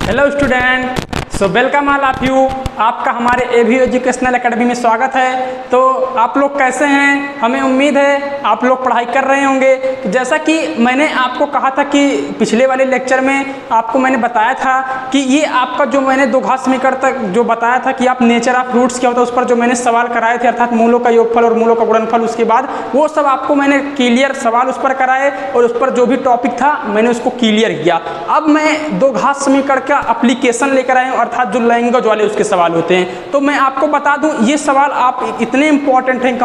Hello student, so welcome all of you. आपका हमारे एवी educational academy में स्वागत है। तो आप लोग कैसे हैं? हमें उम्मीद है आप लोग पढ़ाई कर रहे होंगे। तो जैसा कि मैंने आपको कहा था कि पिछले वाले लेक्चर में आपको मैंने बताया था कि ये आपका जो मैंने द्विघात समीकरण तक जो बताया था कि आप नेचर ऑफ रूट्स क्या होता है उस पर जो मैंने सवाल कराए थे, अर्थात मूलों का योगफल और मूलों का गुणनफल, उसके बाद वो सब आपको मैंने क्लियर सवाल उस पर कराए और उस पर जो भी टॉपिक था मैंने उसको क्लियर किया। अब मैं द्विघात समीकरण का एप्लीकेशन लेकर आया हूँ, अर्थात जो लैंग्वेज वाले उसके सवाल होते हैं। तो मैं आपको बता दूं ये सवाल आप इतने इंपॉर्टेंट हैं,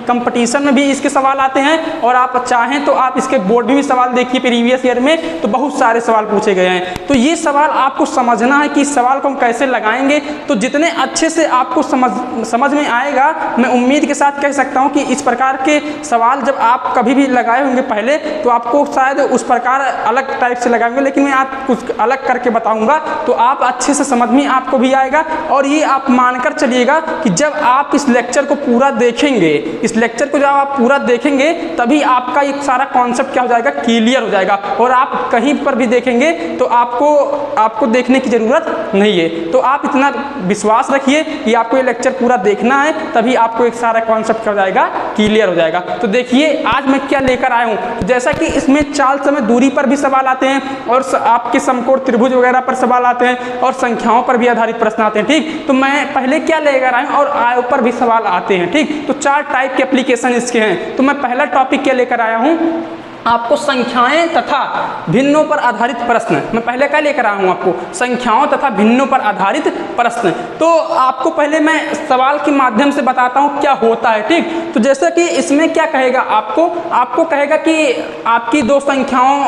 कंपटीशन में भी इसके सवाल आते हैं और आप चाहें तो आप इसके बोर्ड में भी सवाल देखिए प्रीवियस ईयर में, तो बहुत सारे सवाल पूछे गए हैं। तो ये सवाल आपको समझना है कि इस सवाल को हम कैसे लगाएंगे। तो जितने अच्छे से आपको समझ में आएगा, मैं उम्मीद के साथ कह सकता हूं कि इस प्रकार के सवाल जब आप कभी भी लगाए होंगे पहले, तो आपको शायद उस प्रकार अलग टाइप से लगाएंगे, लेकिन मैं आप कुछ अलग करके बताऊंगा तो आप अच्छे से समझ में आपको भी आएगा। और ये आप मानकर चलिएगा कि जब आप इस लेक्चर को पूरा देखेंगे, इस लेक्चर को जब आप पूरा देखेंगे तभी आपका एक सारा कॉन्सेप्ट क्या हो जाएगा, क्लियर हो जाएगा। और आप कहीं पर भी देखेंगे तो आपको देखने की जरूरत नहीं है। तो आप इतना विश्वास रखिए कि आपको ये लेक्चर पूरा देखना है, तभी आपको एक सारा कॉन्सेप्ट क्या हो जाएगा, क्लियर हो जाएगा। तो देखिए आज मैं क्या लेकर आया हूँ। जैसा कि इसमें चाल समय दूरी पर भी सवाल आते हैं और आपके समकोण त्रिभुज वगैरह पर सवाल आते हैं और संख्याओं पर भी आधारित प्रश्न आते हैं। ठीक, तो मैं पहले क्या लेकर आया हूं और आय पर भी सवाल आते हैं। ठीक, तो 4 टाइप के एप्लीकेशन इसके हैं। तो मैं पहला टॉपिक क्या लेकर आया हूं, आपको संख्याएं तथा भिन्नों पर आधारित प्रश्न। मैं पहले क्या लेकर आया हूं, आपको संख्याओं तथा भिन्नों पर आधारित प्रश्न। तो आपको पहले मैं सवाल के माध्यम से बताता हूं क्या होता है। ठीक, तो जैसे कि इसमें क्या कहेगा, आपको कहेगा कि आपकी दो संख्याओं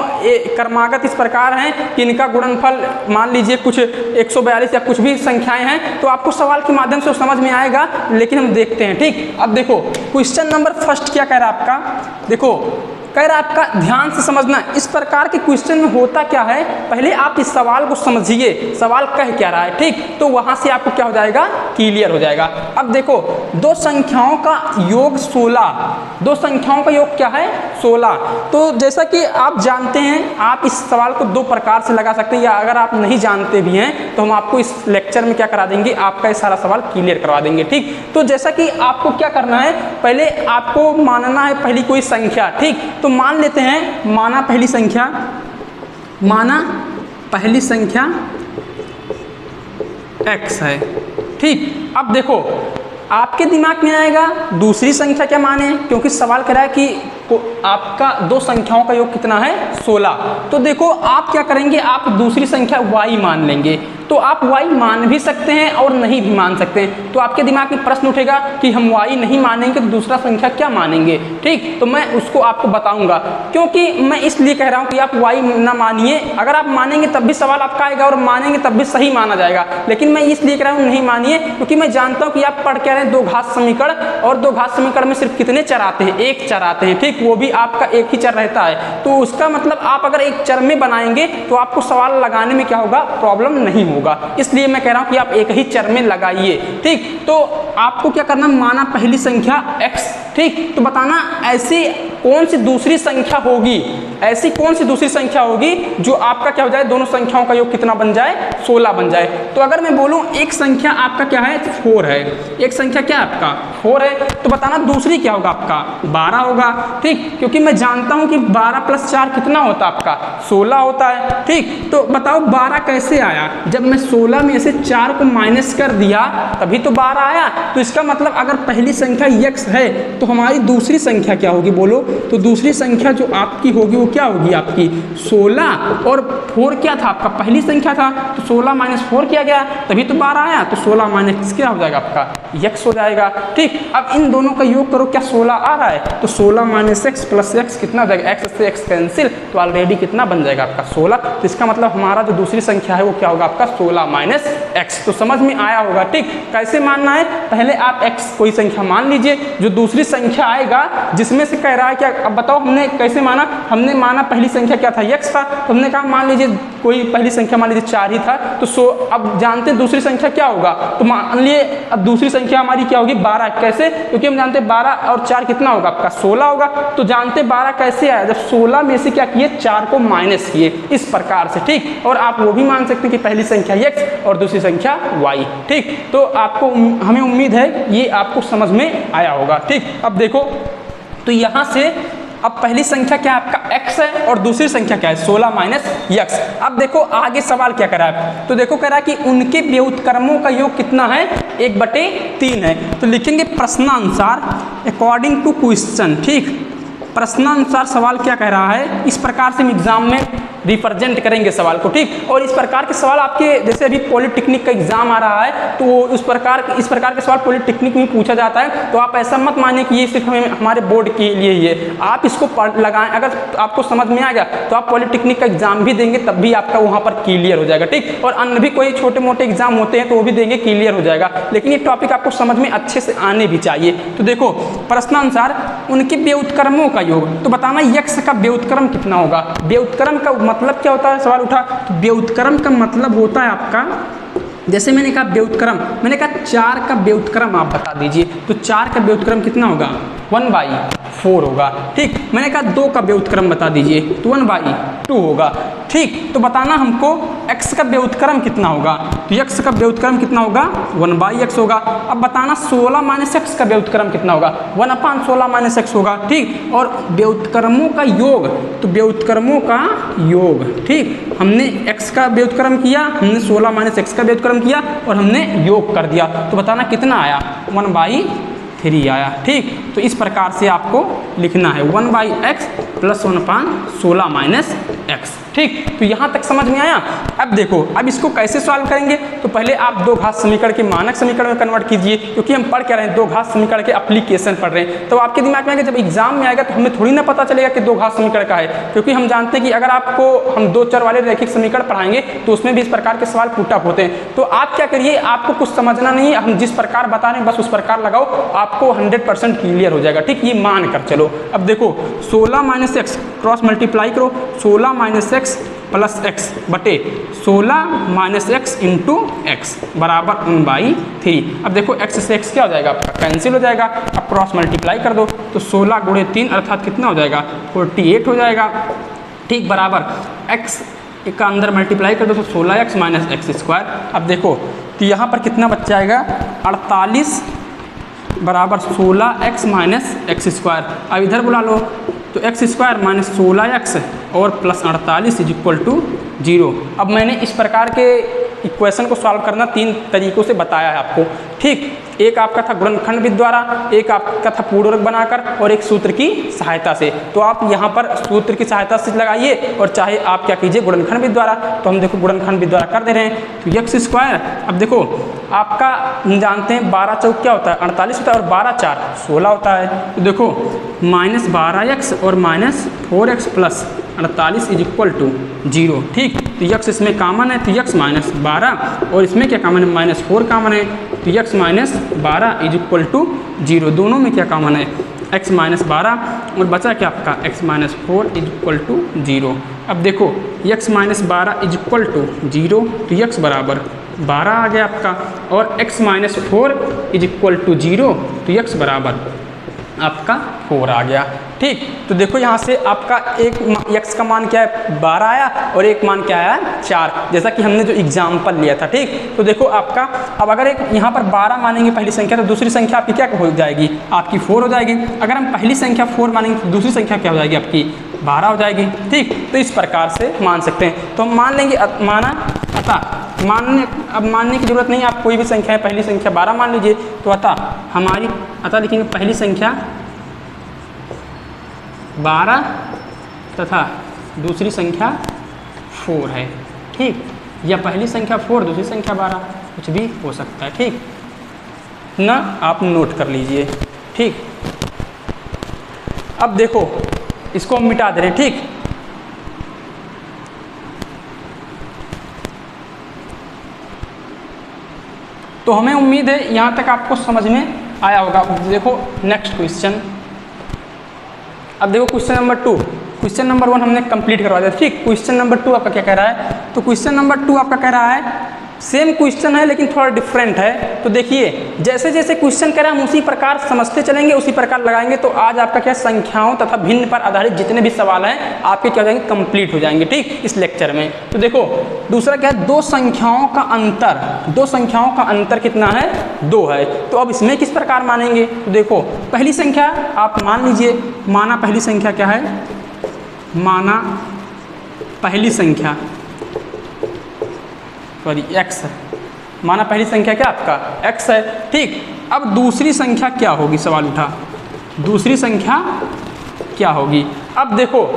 क्रमागत इस प्रकार हैं कि इनका गुणनफल मान लीजिए कुछ 142 या कुछ भी संख्याएं हैं। तो आपको सवाल के माध्यम से समझ में आएगा, लेकिन हम देखते हैं। ठीक, अब देखो क्वेश्चन नंबर फर्स्ट क्या कह रहा है आपका, देखो कह रहा है आपका ध्यान से समझना। इस प्रकार के क्वेश्चन में होता क्या है, पहले आप इस सवाल को समझिए, सवाल कह क्या रहा है। ठीक, तो वहां से आपको क्या हो जाएगा, क्लियर हो जाएगा। अब देखो दो संख्याओं का योग 16, दो संख्याओं का योग क्या है, 16। तो जैसा कि आप जानते हैं, आप इस सवाल को 2 प्रकार से लगा सकते हैं, या अगर आप नहीं जानते भी हैं तो हम आपको इस लेक्चर में क्या करा देंगे, आपका ये सारा सवाल क्लियर करवा देंगे। ठीक, तो जैसा कि आपको क्या करना है, पहले आपको मानना है पहली कोई संख्या। ठीक, तो मान लेते हैं, माना पहली संख्या x है। ठीक, अब देखो आपके दिमाग में आएगा दूसरी संख्या क्या माने, क्योंकि सवाल कर रहा है कि आपका दो संख्याओं का योग कितना है, 16। तो देखो आप क्या करेंगे, आप दूसरी संख्या y मान लेंगे। तो आप y मान भी सकते हैं और नहीं भी मान सकते हैं। तो आपके दिमाग में प्रश्न उठेगा कि हम y नहीं मानेंगे तो दूसरा संख्या क्या मानेंगे। ठीक, तो मैं उसको आपको बताऊंगा, क्योंकि मैं इसलिए कह रहा हूं कि आप y ना मानिए। अगर आप मानेंगे तब भी सवाल आपका आएगा और मानेंगे तब भी सही माना जाएगा, लेकिन मैं इसलिए कह रहा हूं नहीं मानिए, क्योंकि मैं जानता हूं कि आप पढ़ क्या रहे हैं, द्विघात समीकरण, और द्विघात समीकरण में सिर्फ कितने चर आते हैं, एक चर आते हैं। ठीक, वो भी आपका एक ही चर रहता है। तो उसका मतलब आप अगर एक चर में बनाएंगे तो आपको सवाल लगाने में क्या होगा, प्रॉब्लम नहीं होगा। इसलिए मैं कह रहा हूं कि आप एक ही चर में लगाइए। ठीक, तो आपको क्या करना, माना पहली संख्या x। ठीक, तो बताना ऐसी कौन सी दूसरी संख्या होगी, ऐसी कौन सी दूसरी संख्या होगी जो आपका क्या हो जाए, दोनों संख्याओं का योग कितना बन जाए, 16 बन जाए। तो अगर मैं बोलूं एक संख्या आपका क्या है, 4 है, एक संख्या क्या है आपका 4 है, तो बताना दूसरी क्या होगा, आपका 12 होगा। ठीक, क्योंकि मैं जानता हूं कि 12 + 4 कितना होता है, आपका 16 होता है। ठीक, तो बताओ 12 कैसे आया, जब मैं 16 में से 4 को माइनस कर दिया तभी तो 12 आया। तो इसका मतलब अगर पहली संख्या x है तो हमारी दूसरी संख्या क्या होगी, बोलो। तो दूसरी संख्या जो आपकी होगी वो क्या होगी, आपकी 16, और 4 क्या था आपका, पहली संख्या था, तो 16 - 4 किया गया तभी तो 12 आया। तो 16 - क्या हो जाएगा, आपका x हो जाएगा। ठीक, अब इन दोनों का योग करो, क्या 16 आ रहा है, तो 16 - x + x कितना हो जाएगा, x से x कैंसिल, तो ऑलरेडी कितना बन जाएगा आपका 16। तो इसका मतलब हमारा जो दूसरी संख्या है वो क्या होगा, आपका 16 - x। तो समझ में आया होगा। ठीक, कैसे मानना है, पहले आप x कोई संख्या मान लीजिए, जो दूसरी संख्या आएगा जिसमें से कह रहा है क्या, अब बताओ हमने कैसे माना, हमने माना पहली संख्या क्या था, x था, तो हमने कहा मान लीजिए कोई पहली संख्या मान लीजिए 4 ही था, तो अब जानते हैं दूसरी संख्या क्या होगा, तो मान लिए अब दूसरी संख्या हमारी क्या होगी 12। कैसे, क्योंकि हम जानते हैं 12 और 4 कितना होगा आपका 16 होगा। तो जानते 12 कैसे आया, जब 16 में से क्या किए 4 को माइनस किए, इस प्रकार से। ठीक, और आप वो भी मान सकते हैं कि पहली संख्या x और दूसरी संख्या y। ठीक, तो आपको हमें उम्मीद है ये आपको समझ में आया होगा। ठीक, अब देखो तो यहाँ से अब पहली संख्या क्या है आपका x है और दूसरी संख्या क्या है 16 माइनस x। अब देखो आगे सवाल क्या करा है, तो देखो कह रहा है कि उनके व्युत्क्रमों का योग कितना है 1/3 है। तो लिखेंगे प्रश्नानुसार अकॉर्डिंग टू क्वेश्चन। ठीक, प्रश्नानुसार सवाल क्या कह रहा है, इस प्रकार से हम एग्जाम में रिप्रेजेंट करेंगे सवाल को। ठीक, और इस प्रकार के सवाल आपके जैसे अभी पॉलिटेक्निक का एग्जाम आ रहा है तो इस प्रकार के सवाल पॉलिटेक्निक में पूछा जाता है। तो आप ऐसा मत मानिए कि ये सिर्फ हमारे बोर्ड के लिए ही है, आप इसको पढ़ लगाएं, अगर आपको समझ में आ गया तो आप पॉलिटेक्निक का एग्जाम भी देंगे तब भी आपका वहाँ पर क्लियर हो जाएगा। ठीक, और अन्य भी कोई छोटे मोटे एग्जाम होते हैं तो वो भी देंगे, क्लियर हो जाएगा। लेकिन ये टॉपिक आपको समझ में अच्छे से आने भी चाहिए। तो देखो प्रश्नानुसार उनके व्युत्क्रमों का योग, तो बताना x का व्युत्क्रम कितना होगा। व्युत्क्रम का मतलब क्या होता है, सवाल उठा, तो व्युत्क्रम का मतलब होता है आपका, जैसे मैंने कहा व्युत्क्रम, मैंने कहा 4 का व्युत्क्रम आप बता दीजिए, तो 4 का व्युत्क्रम कितना होगा 1/4 होगा। ठीक, मैंने कहा 2 का व्युत्क्रम बता दीजिए, तो 1/2 होगा। ठीक, तो बताना हमको x का व्युत्क्रम कितना होगा, तो x का व्युत्क्रम कितना होगा 1/x होगा। अब बताना 16 माइनस x का व्युत्क्रम कितना होगा 1/16 माइनस x होगा। ठीक, और व्युत्क्रमों का योग, तो व्युत्क्रमों का योग, ठीक, हमने x का व्युत्क्रम किया, हमने 16 माइनस x का व्युत्क्रम किया और हमने योग कर दिया, तो बताना कितना आया 1/3 आया। ठीक, तो इस प्रकार से आपको लिखना है 1/x प्लस 1/16 माइनस x। ठीक, तो यहाँ तक समझ में आया। अब देखो अब इसको कैसे सॉल्व करेंगे, तो पहले आप दो घात समीकरण के मानक समीकरण में कन्वर्ट कीजिए, क्योंकि हम पढ़ क्या रहे हैं दो घात समीकरण के एप्लीकेशन पढ़ रहे हैं। तो आपके दिमाग में आएगा जब एग्जाम में आएगा तो हमें थोड़ी ना पता चलेगा कि दो घात समीकरण का है, क्योंकि हम जानते हैं कि अगर आपको हम 2 चर वाले रैखिक समीकरण पढ़ाएंगे तो उसमें भी इस प्रकार के सवाल पुट अप होते हैं। तो आप क्या करिए, आपको कुछ समझना नहीं है, हम जिस प्रकार बता रहे हैं बस उस प्रकार लगाओ, आपको 100% क्लियर हो जाएगा। ठीक, ये मान कर चलो। अब देखो 16 माइनस एक्स क्रॉस मल्टीप्लाई करो, 16 माइनस एक्स प्लस एक्स बटे 16 माइनस एक्स इंटू एक्स बराबर 1/3। अब देखो एक्स से एक्स क्या हो जाएगा आपका कैंसिल हो जाएगा। अब क्रॉस मल्टीप्लाई कर दो तो 16 गुणे 3 अर्थात कितना हो जाएगा 48 हो जाएगा। ठीक, बराबर एक्स का अंदर मल्टीप्लाई कर दो तो 16x माइनस एक्स स्क्वायर। अब देखो तो यहाँ पर कितना बच जाएगा 48 बराबर 16x माइनस एक्स स्क्वायर। अब इधर बुला लो तो एक्स स्क्वायर माइनस 16x और प्लस 48 इज इक्वल टू 0। अब मैंने इस प्रकार के इक्वेशन को सॉल्व करना 3 तरीकों से बताया है आपको। ठीक, एक आपका था गुणनखंड विधि द्वारा, एक आपका था पूर्वक बनाकर और एक सूत्र की सहायता से। तो आप यहाँ पर सूत्र की सहायता से लगाइए और चाहे आप क्या कीजिए गुणनखंड विधि द्वारा। तो हम देखो गुणनखंड विधि द्वारा कर दे रहे हैं तो एक्स स्क्वायर, अब देखो आपका हम जानते हैं 12 चौक क्या होता है 48 होता है और 12 4 16 होता है। तो देखो माइनस 12x और minus 4x plus 48 is equal to 0। ठीक, तो यक्स इसमें कॉमन है तो यक्स माइनस 12 और इसमें क्या कॉमन है माइनस 4 कॉमन है तो x minus 12 is equal to 0। दोनों में क्या कॉमन है x माइनस 12 और बचा क्या आपका x minus 4 is equal to 0। अब देखो x minus 12 is equal to 0 तो x बराबर 12 आ गया आपका और x minus 4 is equal to 0 तो x बराबर आपका 4 आ गया। ठीक, तो देखो यहाँ से आपका एक x का मान क्या है 12 आया और एक मान क्या आया 4, जैसा कि हमने जो एग्जाम्पल लिया था। ठीक, तो देखो आपका अब अगर एक यहाँ पर 12 मानेंगे पहली संख्या तो दूसरी संख्या आपकी क्या हो जाएगी आपकी 4 हो जाएगी। अगर हम पहली संख्या 4 मानेंगे तो दूसरी संख्या क्या हो जाएगी आपकी 12 हो जाएगी। ठीक, तो इस प्रकार से मान सकते हैं। तो हम मान लेंगे माना अतः मानने की जरूरत नहीं, आप कोई भी संख्या है पहली संख्या 12 मान लीजिए तो अतः लिखेंगे पहली संख्या 12 तथा दूसरी संख्या 4 है। ठीक, या पहली संख्या 4 दूसरी संख्या 12 कुछ भी हो सकता है। ठीक ना, आप नोट कर लीजिए। ठीक, अब देखो इसको हम मिटा दे रहे हैं। ठीक, तो हमें उम्मीद है यहाँ तक आपको समझ में आया होगा। देखो नेक्स्ट क्वेश्चन, अब देखो क्वेश्चन नंबर 2। क्वेश्चन नंबर 1 हमने कंप्लीट करवा दिया, ठीक। क्वेश्चन नंबर 2 आपका क्या कह रहा है, तो क्वेश्चन नंबर 2 आपका कह रहा है, सेम क्वेश्चन है लेकिन थोड़ा डिफरेंट है। तो देखिए जैसे जैसे क्वेश्चन कह रहा है हम उसी प्रकार समझते चलेंगे, उसी प्रकार लगाएंगे। तो आज आपका क्या संख्याओं तथा भिन्न पर आधारित जितने भी सवाल हैं आपके क्या हो जाएंगे, कंप्लीट हो जाएंगे, ठीक, इस लेक्चर में। तो देखो दूसरा क्या है, दो संख्याओं का अंतर, दो संख्याओं का अंतर कितना है, 2 है। तो अब इसमें किस प्रकार मानेंगे, तो देखो पहली संख्या आप मान लीजिए, माना पहली संख्या क्या है, माना पहली संख्या सॉरी x है, माना पहली संख्या क्या आपका x है, ठीक। अब दूसरी संख्या क्या होगी, सवाल उठा दूसरी संख्या क्या होगी। अब देखो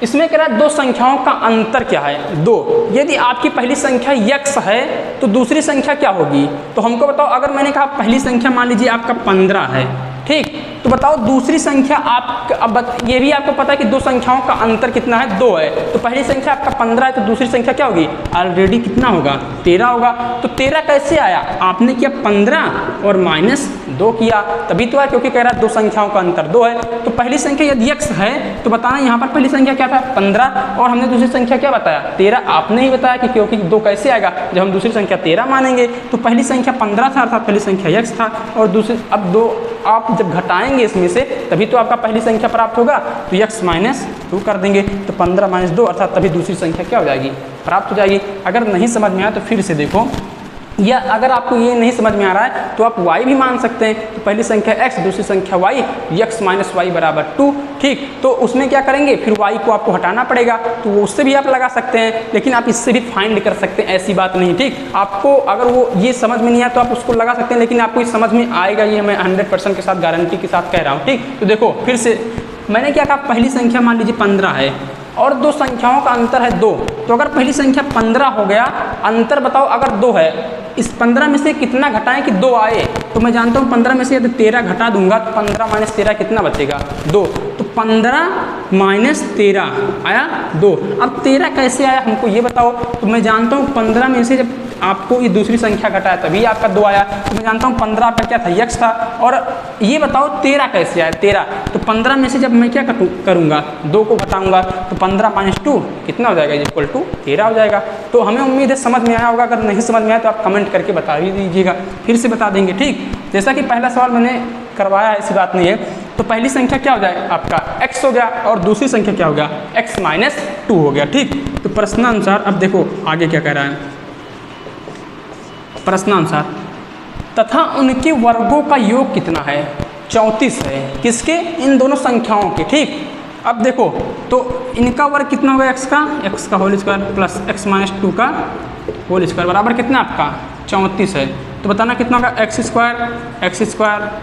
इसमें कह रहा है दो संख्याओं का अंतर क्या है, 2। यदि आपकी पहली संख्या x है तो दूसरी संख्या क्या होगी, तो हमको बताओ। अगर मैंने कहा पहली संख्या मान लीजिए आपका 15 है, ठीक, तो बताओ दूसरी संख्या आप, अब ये भी आपको पता है कि दो संख्याओं का अंतर कितना है, 2 है। तो पहली संख्या आपका 15 है तो दूसरी संख्या क्या होगी, ऑलरेडी कितना होगा, 13 होगा। तो 13 कैसे आया, आपने किया 15 और -2 किया, तभी तो है, क्योंकि कह रहा है दो संख्याओं का अंतर 2 है। तो पहली संख्या यदि x है तो बताना यहाँ पर पहली संख्या क्या था, 15, और हमने दूसरी संख्या क्या बताया, 13। आपने ही बताया कि क्योंकि 2 कैसे आएगा, जब हम दूसरी संख्या 13 मानेंगे। तो पहली संख्या 15 था अर्थात पहली संख्या x था, और दूसरी, अब 2 आप जब घटाएंगे इसमें से तभी तो आपका पहली संख्या प्राप्त होगा। तो x -2 कर देंगे, तो 15 - 2 अर्थात तभी दूसरी संख्या क्या हो जाएगी, प्राप्त हो जाएगी। अगर नहीं समझ में आया तो फिर से देखो, या अगर आपको ये नहीं समझ में आ रहा है तो आप y भी मान सकते हैं। तो पहली संख्या x, दूसरी संख्या y, x - y = 2, ठीक। तो उसमें क्या करेंगे, फिर y को आपको हटाना पड़ेगा, तो वो उससे भी आप लगा सकते हैं, लेकिन आप इससे भी फाइंड कर सकते हैं, ऐसी बात नहीं, ठीक। आपको अगर वो ये समझ में नहीं आया तो आप उसको लगा सकते हैं, लेकिन आपको ये समझ में आएगा, ये मैं 100% के साथ गारंटी के साथ कह रहा हूँ, ठीक। तो देखो फिर से मैंने क्या कहा, पहली संख्या मान लीजिए 15 है और दो संख्याओं का अंतर है 2। तो अगर पहली संख्या 15 हो गया, अंतर बताओ अगर 2 है, इस 15 में से कितना घटाएं कि 2 आए, तो मैं जानता हूँ 15 में से यदि 13 घटा दूंगा तो 15 - 13 कितना बचेगा, 2। तो 15 - 13 आया 2। अब 13 कैसे आया हमको ये बताओ। तो मैं जानता हूँ 15 में से जब आपको ये दूसरी संख्या घटाया तभी आपका 2 आया। तो मैं जानता हूँ 15 आपका क्या था, x था। और ये बताओ 13 कैसे आया, 13। तो 15 में से जब मैं क्या करूँगा, 2 को घटाऊंगा, तो 15 - 2 कितना हो जाएगा, इक्वल टू 13 हो जाएगा। तो हमें उम्मीद है समझ में आया होगा। अगर नहीं समझ में आया तो आप कमेंट करके बता ही दीजिएगा, फिर से बता देंगे, ठीक। जैसा कि पहला सवाल मैंने करवाया है, ऐसी बात नहीं है। तो पहली संख्या क्या हो जाए आपका x हो गया, और दूसरी संख्या क्या हो गया, x - 2 हो गया, ठीक। तो प्रश्नानुसार अब देखो आगे क्या कह रहा है, प्रश्नानुसार तथा उनके वर्गों का योग कितना है, 34 है। किसके, इन दोनों संख्याओं के, ठीक। अब देखो तो इनका वर्ग कितना होगा, x का होल स्क्वायर प्लस x - 2 का होल स्क्वायर बराबर कितना आपका 34 है। तो बताना कितना होगा, x square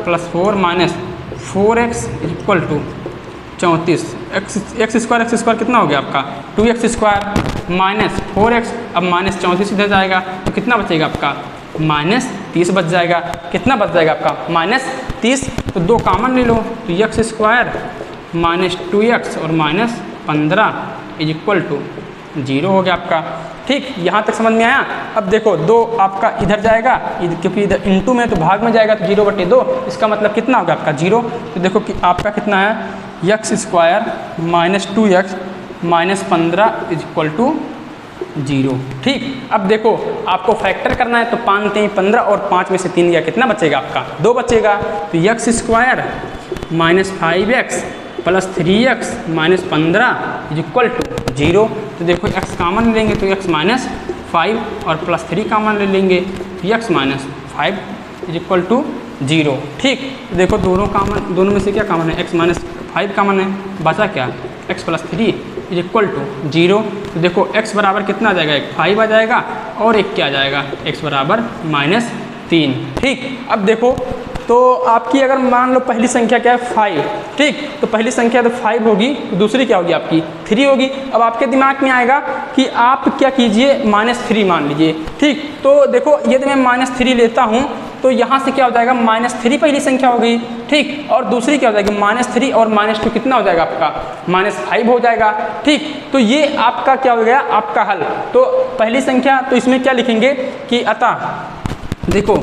plus 4 - 4x = 34। x square कितना हो गया आपका 2x स्क्वायर माइनस 4x, अब -34 इधर जाएगा तो कितना बचेगा आपका -30 बच जाएगा। कितना बच जाएगा आपका -30। तो 2 कॉमन ले लो, तो x स्क्वायर -2x और -15 = 0 हो गया आपका, ठीक। यहाँ तक समझ में आया। अब देखो 2 आपका इधर जाएगा, क्योंकि इधर इंटू में तो भाग में जाएगा, तो 0/2, इसका मतलब कितना होगा आपका 0। तो देखो कि आपका कितना है, x स्क्वायर -2x -15 = 0, ठीक। अब देखो आपको फैक्टर करना है, तो 5 × 3 = 15 और 5 में से 3 गया, कितना बचेगा आपका 2 बचेगा। तो x square -5x plus 3x -15 = 0। तो देखो x कॉमन लेंगे तो x -5 और प्लस 3 कॉमन ले लेंगे, x -5 = 0, ठीक। तो देखो दोनों में से क्या कॉमन है, x -5 कॉमन है, बचा क्या x + 3 = 0। तो देखो x बराबर कितना आ जाएगा, 5 आ जाएगा, और एक क्या आ जाएगा, x बराबर -3, ठीक। अब देखो तो आपकी अगर मान लो पहली संख्या क्या है 5, ठीक। तो पहली संख्या तो 5 होगी, तो दूसरी क्या होगी आपकी 3 होगी। अब आपके दिमाग में आएगा कि आप क्या कीजिए, -3 मान लीजिए, ठीक। तो देखो यदि मैं -3 लेता हूँ तो यहाँ से क्या हो जाएगा, -3 पहली संख्या हो गई, ठीक। और दूसरी क्या हो जाएगी, -3 और -2 कितना हो जाएगा आपका -5 हो जाएगा, ठीक। तो ये आपका क्या हो गया, आपका हल। तो पहली संख्या, तो इसमें क्या लिखेंगे कि अतः देखो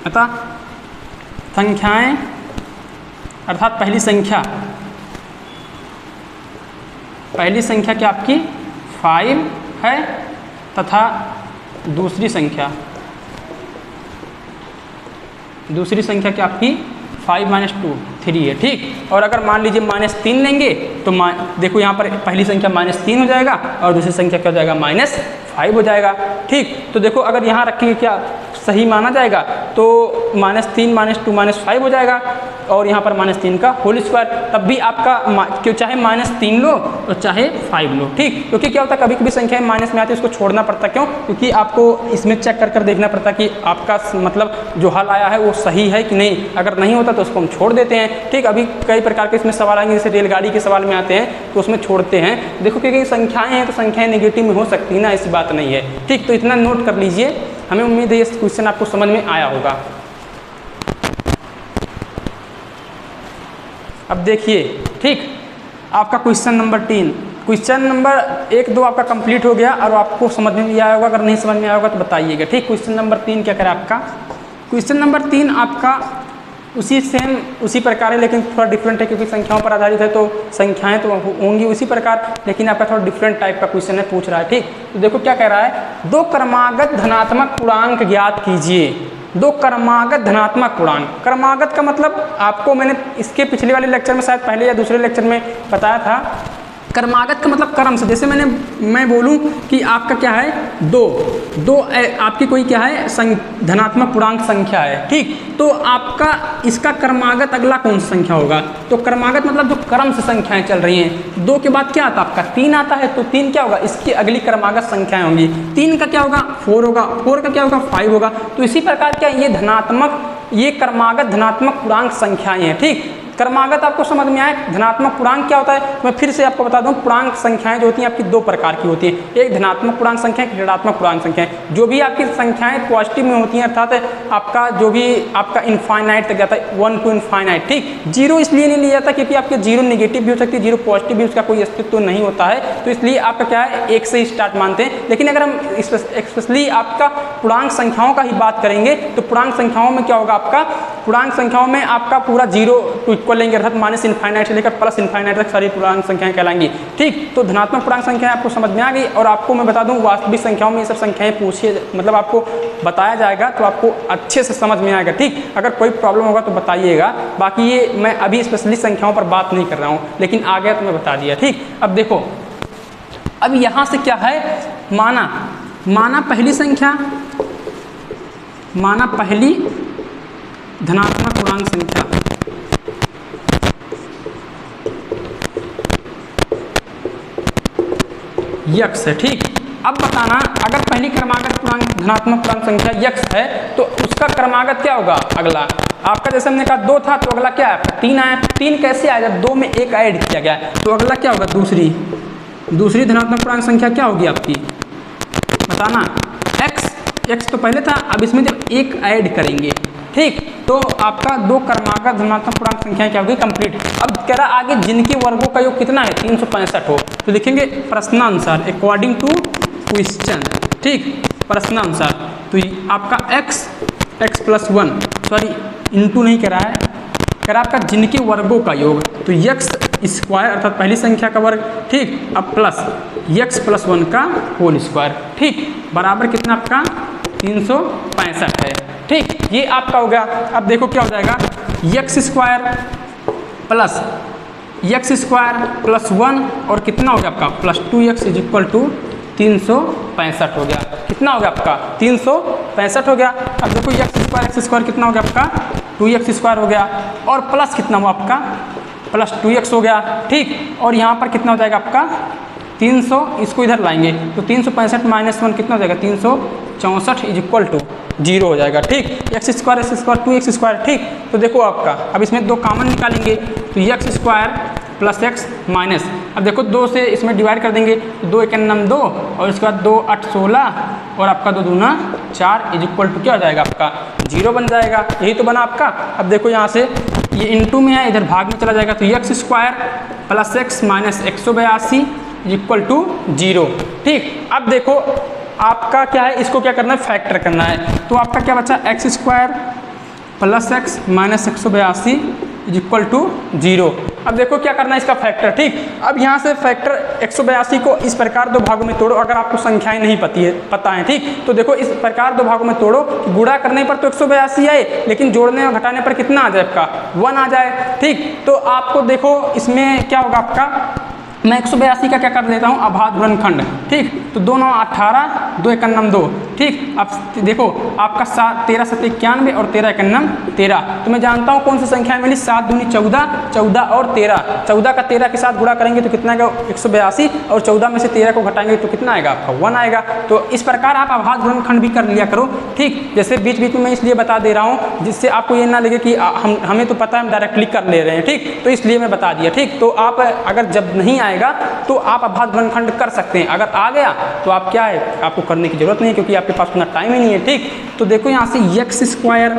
अतः संख्याएं अर्थात पहली संख्या क्या आपकी 5 है तथा दूसरी संख्या क्या आपकी 5 - 2 3 है। ठीक, और अगर मान लीजिए -3 लेंगे तो देखो यहाँ पर पहली संख्या -3 हो जाएगा और दूसरी संख्या क्या हो जाएगा -5 हो जाएगा। ठीक, तो देखो अगर यहाँ रखेंगे क्या सही माना जाएगा तो -3 - 2 -5 हो जाएगा और यहाँ पर -3 का होल स्क्वायर, तब भी आपका क्यों चाहे -3 लो और चाहे 5 लो। ठीक, क्योंकि क्या होता है कभी कभी संख्या माइनस में आती है उसको छोड़ना पड़ता, क्यों? क्योंकि आपको इसमें चेक कर देखना पड़ता कि आपका मतलब जो हल आया है वो सही है कि नहीं। अगर नहीं होता तो उसको हम छोड़ देते हैं। ठीक, अभी कई प्रकार के इसमें सवाल आएंगे, जैसे रेलगाड़ी के सवाल में आते हैं तो उसमें छोड़ते हैं। देखो क्योंकि संख्याएं हैं तो संख्याएं नेगेटिव में हो सकती है ना, ऐसी बात नहीं है। ठीक, तो इतना नोट कर लीजिए। हमें उम्मीद है ये क्वेश्चन आपको समझ में आया होगा। अब देखिए, ठीक, आपका क्वेश्चन नंबर 3, क्वेश्चन नंबर 1, 2 आपका कंप्लीट हो गया और आपको समझ में भी आया होगा। अगर नहीं समझ में आया होगा तो बताइएगा। ठीक, क्वेश्चन नंबर 3 क्या करें आपका? क्वेश्चन नंबर 3 आपका उसी प्रकार है लेकिन थोड़ा डिफरेंट है, क्योंकि संख्याओं पर आधारित है तो संख्याएं तो होंगी उसी प्रकार, लेकिन आपका थोड़ा डिफरेंट टाइप का क्वेश्चन है, पूछ रहा है। ठीक, तो देखो क्या कह रहा है, 2 क्रमागत धनात्मक पूर्णांक ज्ञात कीजिए। 2 क्रमागत धनात्मक पूर्णांक, क्रमागत का मतलब आपको मैंने इसके पिछले वाले लेक्चर में शायद पहले या दूसरे लेक्चर में बताया था। क्रमागत का मतलब क्रम से, जैसे मैं बोलूं कि आपका क्या है 2 आपकी कोई क्या है धनात्मक पूर्णांक संख्या है। ठीक, तो आपका इसका क्रमागत अगला कौन सा संख्या होगा? तो क्रमागत मतलब जो क्रम से संख्याएं चल रही हैं। 2 के बाद क्या आता है आपका 3 आता है, तो 3 क्या होगा इसकी अगली क्रमागत संख्याएं होंगी। 3 का क्या होगा 4 होगा, 4 का क्या होगा 5 होगा। तो इसी प्रकार क्या ये क्रमागत धनात्मक पूर्णांक संख्याएं हैं। ठीक, क्रमागत आपको समझ में आए। धनात्मक पूर्णांक क्या होता है मैं फिर से आपको बता दूं, पूर्णांक संख्याएं जो होती हैं आपकी 2 प्रकार की होती हैं, एक धनात्मक पूर्णांक संख्या, एक ऋणात्मक पूर्णांक संख्या। जो भी आपकी संख्याएं पॉजिटिव में होती हैं अर्थात आपका जो भी आपका इनफाइनाइट तक जाता है 1 to इनफाइनाइट। ठीक, 0 इसलिए नहीं लिया जाता क्योंकि आपके 0 नेगेटिव भी हो सकती है, 0 पॉजिटिव भी, उसका कोई अस्तित्व नहीं होता है, तो इसलिए आपका क्या है 1 से ही स्टार्ट मानते हैं। लेकिन अगर हम स्पेशली आपका पूर्णांक संख्याओं का ही बात करेंगे तो पूर्णांक संख्याओं में क्या होगा आपका, पूर्णांक संख्याओं में आपका पूरा 0 टू इक्वल लेंगे अर्थात माइनस इनफाइनाइट से लेकर प्लस इनफाइनाइट तक सारी पूर्णांक संख्याएं कहलाएंगी। ठीक, तो धनात्मक पूर्णांक संख्याएं आपको समझ में आ गई। और आपको मैं बता दूं वास्तविक संख्याओं में ये सब संख्याएं पूछिए मतलब आपको बताया जाएगा तो आपको अच्छे से समझ में आएगा। ठीक, अगर कोई प्रॉब्लम होगा तो बताइएगा। बाकी ये मैं अभी स्पेशली संख्याओं पर बात नहीं कर रहा हूँ, लेकिन आ गया तो मैं बता दिया। ठीक, अब देखो, अब यहाँ से क्या है माना पहली संख्या, माना पहली धनात्मक पूर्णांक संख्या यक्स है। ठीक, अब बताना अगर पहली क्रमागत पूर्णांक धनात्मक पूर्णांक संख्या यक्स है तो उसका क्रमागत क्या होगा अगला आपका, जैसे हमने कहा 2 था तो अगला क्या है 3 आया। 3 कैसे आया, जब 2 में 1 ऐड किया गया तो अगला क्या होगा दूसरी धनात्मक पूर्णांक संख्या क्या होगी आपकी, बताना। एक्स तो पहले था, अब इसमें जब 1 ऐड करेंगे ठीक तो आपका 2 क्रमागत धनात्मक पूर्णांक संख्या क्या होगी कंप्लीट। अब कह रहा आगे जिनके वर्गों का योग कितना है 365 हो, तो लिखेंगे प्रश्नानुसार अकॉर्डिंग टू क्वेश्चन। ठीक, प्रश्नानुसार तो आपका x प्लस 1 सॉरी इंटू नहीं कह रहा है, कह रहा आपका जिनके वर्गों का योग, तो x स्क्वायर अर्थात पहली संख्या का वर्ग। ठीक, अब प्लस x प्लस 1 का होल स्क्वायर। ठीक, बराबर कितना आपका 365 है। ठीक, ये आपका हो गया। अब देखो क्या हो जाएगा x स्क्वायर प्लस 1 और कितना हो गया आपका plus 2x is equal to 365 हो गया। कितना हो गया आपका 365 हो गया। अब देखो x स्क्वायर कितना हो गया आपका 2x स्क्वायर हो गया और प्लस कितना हुआ आपका प्लस 2x हो गया। ठीक, और यहाँ पर कितना हो जाएगा आपका 300, इसको इधर लाएंगे तो 365 माइनस 1 कितना हो जाएगा 364 इज इक्वल टू 0 हो जाएगा। ठीक, x स्क्वायर 2x स्क्वायर। ठीक, तो देखो आपका अब इसमें 2 कॉमन निकालेंगे तो x square plus x minus, अब देखो 2 से इसमें डिवाइड कर देंगे तो 2 × 9 2 और इसके बाद 2 × 8 16 और आपका 2 दूना 4 इज इक्वल टू क्या हो जाएगा आपका 0 बन जाएगा। यही तो बना आपका। अब देखो यहाँ से ये इनटू में है, इधर भाग में चला जाएगा तो x square plus x minus 182 is equal to 0। ठीक, अब देखो आपका क्या है, इसको क्या करना है, फैक्टर करना है। तो आपका क्या बचा, x square plus x minus 182 is equal to 0। अब देखो क्या करना है इसका फैक्टर, ठीक। अब यहाँ से फैक्टर 182 को इस प्रकार दो भागों में तोड़ो, अगर आपको संख्याएं नहीं पता है, ठीक। तो देखो इस प्रकार दो भागों में तोड़ो, गुणा करने पर तो 182 आए, लेकिन जोड़ने और घटाने पर कितना आ जाए, आपका 1 आ जाए, ठीक। तो आपको देखो इसमें क्या होगा, आपका मैं 182 का क्या कर लेता हूँ, अभाज्य गुणनखंड, ठीक। तो 2 9 18, 2 1 9 2, ठीक। अब देखो आपका 13 7 91 और 13 1 9 13। तो मैं जानता हूँ कौन सी संख्या मिली, 7 दूनी 14, 14 और 13, 14 का 13 के साथ गुणा करेंगे तो कितना आएगा, 182, और 14 में से 13 को घटाएंगे तो कितना आएगा, आपका 1 आएगा। तो इस प्रकार आप अभाज्य गुणनखंड भी कर लिया करो, ठीक। जैसे बीच बीच में मैं इसलिए बता दे रहा हूँ जिससे आपको ये ना लगे कि हमें तो पता है, हम डायरेक्टली कर ले रहे हैं, ठीक। तो इसलिए मैं बता दिया, ठीक। तो आप अगर जब नहीं आएगा तो आप अभाज्य गुणनखंड कर सकते हैं, अगर आ गया तो आप क्या है, आपको करने की जरूरत नहीं है, क्योंकि आपके पास उतना टाइम ही नहीं है, ठीक। तो देखो यहाँ से x square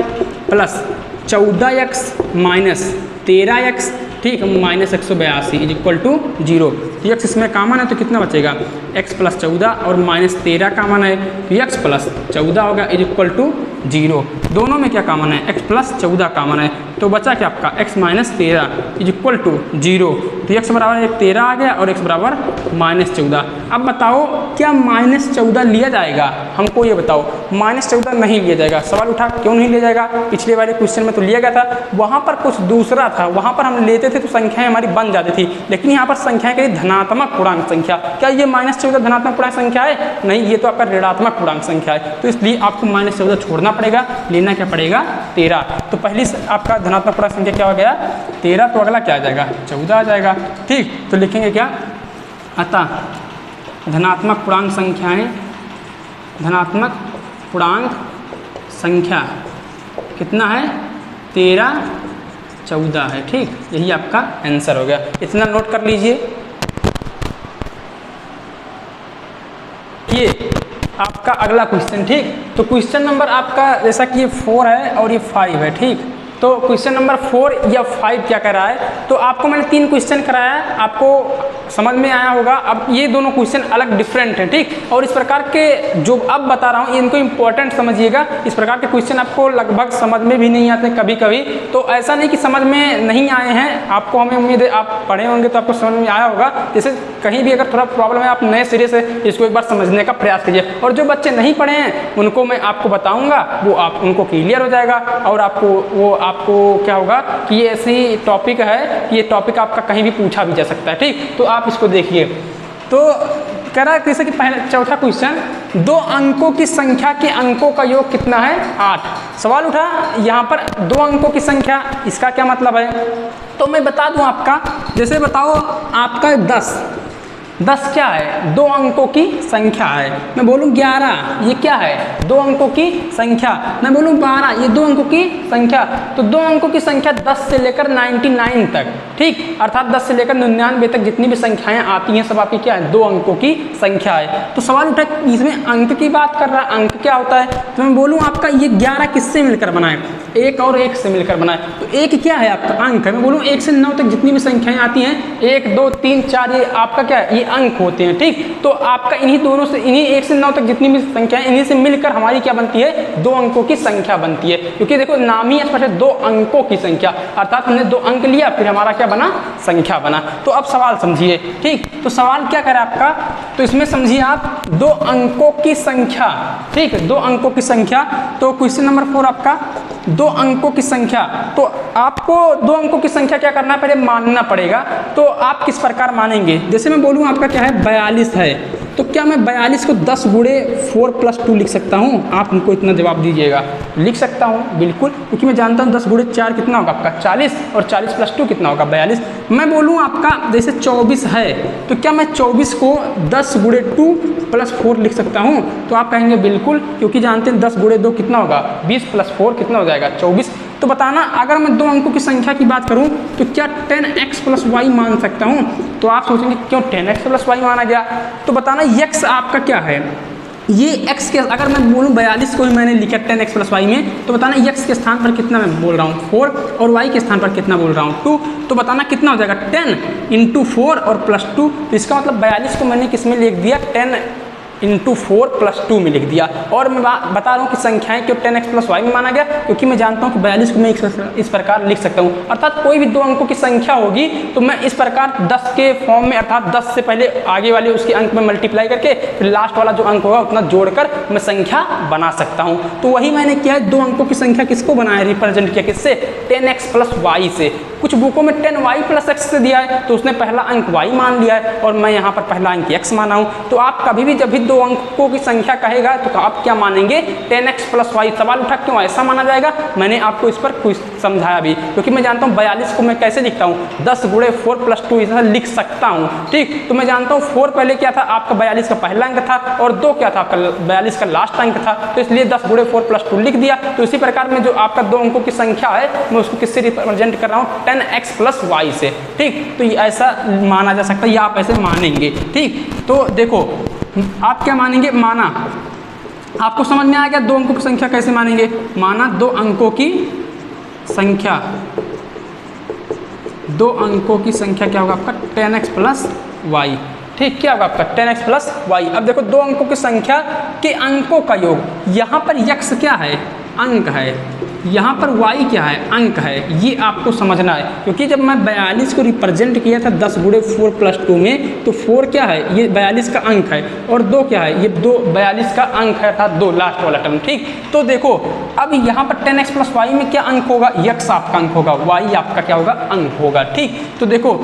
plus 14x minus 13x, ठीक, माइनस 182 इज इक्वल टू 0। तो x इसमें कॉमन है तो कितना बचेगा, x प्लस 14 और माइनस 13 कॉमन है तो x प्लस 14 होगा इज इक्वल टू 0। दोनों में क्या कॉमन है, x प्लस 14 कॉमन है, तो बचा क्या आपका x minus 13 is equal to 0। तो x बराबर 13 आ गया और x बराबर माइनस 14। अब बताओ क्या माइनस 14 लिया जाएगा, हमको ये बताओ। माइनस 14 नहीं लिया जाएगा। सवाल उठा क्यों नहीं लिया जाएगा, पिछले वाले क्वेश्चन में तो लिया गया था, वहाँ पर कुछ दूसरा था, वहाँ पर हम लेते थे तो संख्याएं हमारी बन जाती थी, लेकिन यहाँ पर संख्याएं कहीं धनात्मक पूर्णांक संख्या। क्या ये माइनस 14 धनात्मक पूर्णांक संख्या है, नहीं, ये तो आपका ऋणात्मक पूर्णांक संख्या है। तो इसलिए आपको माइनस 14 छोड़ना पड़ेगा, लेना क्या पड़ेगा, 13। तो पहली आपका धनात्मक पूर्णांक संख्या क्या हो गया, 13। तो अगला क्या आ जाएगा, 14 आ जाएगा, ठीक। तो लिखेंगे क्या, अतः धनात्मक पूर्णांक संख्याएं, धनात्मक पूर्णांक संख्या कितना है, 13 14 है, ठीक। यही आपका आंसर हो गया, इतना नोट कर लीजिए। ये आपका अगला क्वेश्चन, ठीक। तो क्वेश्चन नंबर आपका जैसा कि ये 4 है और ये 5 है, ठीक। तो क्वेश्चन नंबर 4 या 5 क्या कर रहा है, तो आपको मैंने 3 क्वेश्चन कराया है, आपको समझ में आया होगा। अब ये दोनों क्वेश्चन अलग डिफरेंट हैं, ठीक। और इस प्रकार के जो अब बता रहा हूँ इनको इंपॉर्टेंट समझिएगा। इस प्रकार के क्वेश्चन आपको लगभग समझ में भी नहीं आते कभी कभी, तो ऐसा नहीं कि समझ में नहीं आए हैं, आपको हमें उम्मीद है आप पढ़े होंगे तो आपको समझ में आया होगा। जैसे कहीं भी अगर थोड़ा प्रॉब्लम है, आप नए सिरे से इसको एक बार समझने का प्रयास कीजिए, और जो बच्चे नहीं पढ़े हैं उनको मैं आपको बताऊँगा, वो आप उनको क्लियर हो जाएगा, और आपको क्या होगा कि ये ऐसी टॉपिक है कि ये टॉपिक आपका कहीं भी पूछा भी जा सकता है, ठीक। तो आप इसको देखिए। तो कह रहा है जैसे कि पहले चौथा क्वेश्चन, 2 अंकों की संख्या के अंकों का योग कितना है, 8। सवाल उठा यहाँ पर 2 अंकों की संख्या, इसका क्या मतलब है, तो मैं बता दूं आपका। जैसे बताओ आपका 10 क्या है, 2 अंकों की संख्या है। मैं बोलूँ 11, ये क्या है, 2 अंकों की संख्या। मैं बोलूँ 12, ये 2 अंकों की संख्या। तो 2 अंकों की संख्या 10 से लेकर 99 तक, ठीक, अर्थात 10 से लेकर 99 तक जितनी भी संख्याएं आती हैं सब आपकी क्या है, 2 अंकों की संख्या है। तो सवाल उठा इसमें अंक की बात कर रहा है, अंक क्या होता है, तो मैं बोलूँ आपका ये 11 किससे मिलकर बना है, 1 और 1 से मिलकर बना है। तो 1 क्या है आपका, अंक है। मैं बोलूँ 1 से 9 तक जितनी भी संख्याएं आती हैं, 1 2 3 4, ये आपका क्या है, ये अंक होते हैं, ठीक। तो आपका इन्हीं दोनों से, इन्हीं 1 से 9 तक जितनी भी संख्याएं, इन्हीं से मिलकर हमारी क्या बनती है, 2 अंकों की संख्या बनती है। क्योंकि देखो नाम ही स्पष्ट है, 2 अंकों की संख्या, अर्थात हमने 2 अंक लिया फिर हमारा क्या बना, संख्या बना। तो अब सवाल समझिए, ठीक। तो सवाल क्या करे आपका, तो इसमें समझिए आप 2 अंकों की संख्या, ठीक, 2 अंकों की संख्या। तो क्वेश्चन नंबर 4 आपका 2 अंकों की संख्या। तो आपको 2 अंकों की संख्या क्या करना है, पहले मानना पड़ेगा। तो आप किस प्रकार मानेंगे, जैसे मैं बोलूँ आपका क्या है, 42 है, तो क्या मैं 42 को 10 गुणे 4 + 2 लिख सकता हूँ? आप हमको इतना जवाब दीजिएगा। लिख सकता हूँ बिल्कुल, क्योंकि मैं जानता हूँ 10 गुणे 4 कितना होगा आपका 40, और 40 + 2 कितना होगा 42। मैं बोलूँ आपका जैसे 24 है, तो क्या मैं 24 को 10 गुणे 2 + 4 लिख सकता हूँ? तो आप कहेंगे बिल्कुल, क्योंकि जानते हैं 10 गुणे 2 कितना होगा, 20 + 4 कितना हो जाएगा 24। तो बताना अगर मैं 2 अंकों की संख्या की बात करूं तो क्या 10x + y मान सकता हूं? तो आप सोचेंगे क्यों 10x + y माना गया? तो बताना x आपका क्या है, ये x के, अगर मैं बोलूं 42 को ही मैंने लिखा 10x + y में, तो बताना x के स्थान पर कितना मैं बोल रहा हूँ 4, और y के स्थान पर कितना बोल रहा हूँ 2। तो बताना कितना हो जाएगा 10 × 4 और +2। तो इसका मतलब 42 को मैंने किस में लिख दिया, 10 इंटू 4 प्लस 2 में लिख दिया। और मैं बता रहा हूँ कि संख्याएं क्यों 10x प्लस वाई में माना गया, क्योंकि मैं जानता हूँ कि 42 को मैं इस प्रकार लिख सकता हूँ। अर्थात कोई भी 2 अंकों की संख्या होगी तो मैं इस प्रकार 10 के फॉर्म में, अर्थात 10 से पहले आगे वाले उसके अंक में मल्टीप्लाई करके फिर लास्ट वाला जो अंक होगा उतना जोड़कर मैं संख्या बना सकता हूँ। तो वही मैंने किया है, 2 अंकों की संख्या किसको बनाया, रिप्रेजेंट किया किससे, 10x प्लस वाई से। कुछ बुकों में 10y प्लस x से दिया है तो उसने पहला अंक y मान लिया है और मैं यहाँ पर पहला अंक x माना हूँ। तो आप कभी भी जब भी 2 अंकों की संख्या कहेगा तो आप क्या मानेंगे, 10x प्लस वाई। सवाल उठा क्यों ऐसा माना जाएगा, मैंने आपको इस पर कुछ समझाया भी, क्योंकि मैं जानता हूँ 42 को मैं कैसे लिखता हूँ, 10 गुणे 4 प्लस 2 इसे लिख सकता हूँ। ठीक, तो मैं जानता हूँ 4 पहले क्या था, आपका 42 का पहला अंक था और 2 क्या था, आपका 42 का लास्ट अंक था, तो इसलिए 10 गुणे 4 प्लस 2 लिख दिया। तो इसी प्रकार में जो आपका 2 अंकों की संख्या है मैं उसको किससे रिप्रेजेंट कर रहा हूँ, 10x प्लस वाई से। ठीक, तो ये ऐसा माना जा सकता है या आप ऐसे मानेंगे। ठीक, तो देखो आप क्या मानेंगे, माना आपको समझ में आ गया 2 अंकों की संख्या कैसे मानेंगे। माना 2 अंकों की संख्या, 2 अंकों की संख्या क्या होगा आपका, 10x प्लस वाई। ठीक, क्या होगा आपका 10x प्लस वाई। अब देखो 2 अंकों की संख्या के अंकों का योग, यहाँ पर x क्या है, अंक है, यहाँ पर y क्या है, अंक है, ये आपको समझना है। क्योंकि जब मैं 42 को रिप्रेजेंट किया था 10 गुणे 4 प्लस 2 में, तो 4 क्या है, ये 42 का अंक है और 2 क्या है, ये 42 का अंक है, अर्थात 2 लास्ट वाला टर्म। ठीक, तो देखो अब यहाँ पर 10x प्लस वाई में क्या अंक होगा, x आपका अंक होगा, y आपका क्या होगा, अंक होगा। ठीक, तो देखो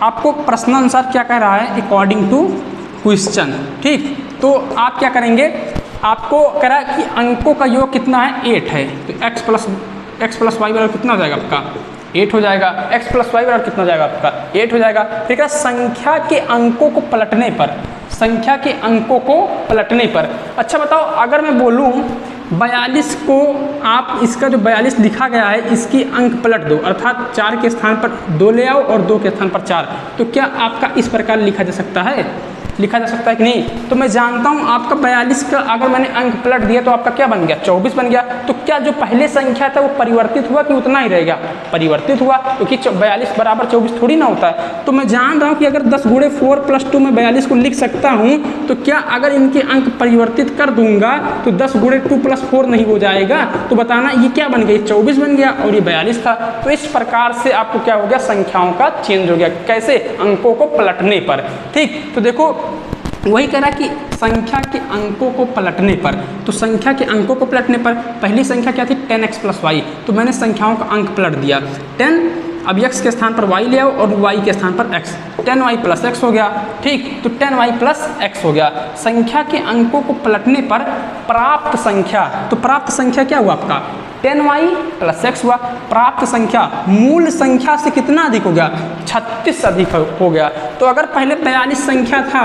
आपको प्रश्नानुसार क्या कह रहा है, अकॉर्डिंग टू क्वेश्चन। ठीक, तो आप क्या करेंगे, आपको कह रहा है कि अंकों का योग कितना है, 8 है, तो x प्लस वाई बराबर कितना हो जाएगा आपका, 8 हो जाएगा। x प्लस वाई बराबर कितना हो जाएगा आपका, 8 हो जाएगा। फिर संख्या के अंकों को पलटने पर, संख्या के अंकों को पलटने पर, अच्छा बताओ अगर मैं बोलूँ 42 को आप, इसका जो 42 लिखा गया है इसकी अंक पलट दो, अर्थात 4 के स्थान पर 2 ले आओ और 2 के स्थान पर 4, तो क्या आपका इस प्रकार लिखा जा सकता है, लिखा जा सकता है कि नहीं। तो मैं जानता हूं आपका 42 का अगर मैंने अंक पलट दिया तो आपका क्या बन गया, 24 बन गया। तो क्या जो पहले संख्या था वो परिवर्तित हुआ कि उतना ही रहेगा, परिवर्तित हुआ, क्योंकि 42 बराबर 24 थोड़ी ना होता है। तो मैं जान रहा हूं कि अगर 10 गुणे 4 प्लस 2 में 42 को लिख सकता हूं, तो क्या अगर इनके अंक परिवर्तित कर दूंगा तो 10 गुणे 2 प्लस 4 नहीं हो जाएगा, तो बताना ये क्या बन गया, 24 बन गया और ये 42 था। तो इस प्रकार से आपको क्या हो गया, संख्याओं का चेंज हो गया, कैसे, अंकों को पलटने पर। ठीक, तो देखो वही कह रहा कि संख्या के अंकों को पलटने पर, तो संख्या के अंकों को पलटने पर पहली संख्या क्या थी, 10x प्लस वाई, तो मैंने संख्याओं का अंक पलट दिया 10, अब x के स्थान पर y ले आओ और y के स्थान पर x, 10y प्लस x हो गया। ठीक, तो 10y प्लस x हो गया। संख्या के अंकों को पलटने पर प्राप्त संख्या, तो प्राप्त संख्या क्या हुआ आपका, 10y प्लस x हुआ। प्राप्त संख्या मूल संख्या से कितना अधिक हो गया, 36 अधिक हो गया। तो अगर पहले 42 संख्या था,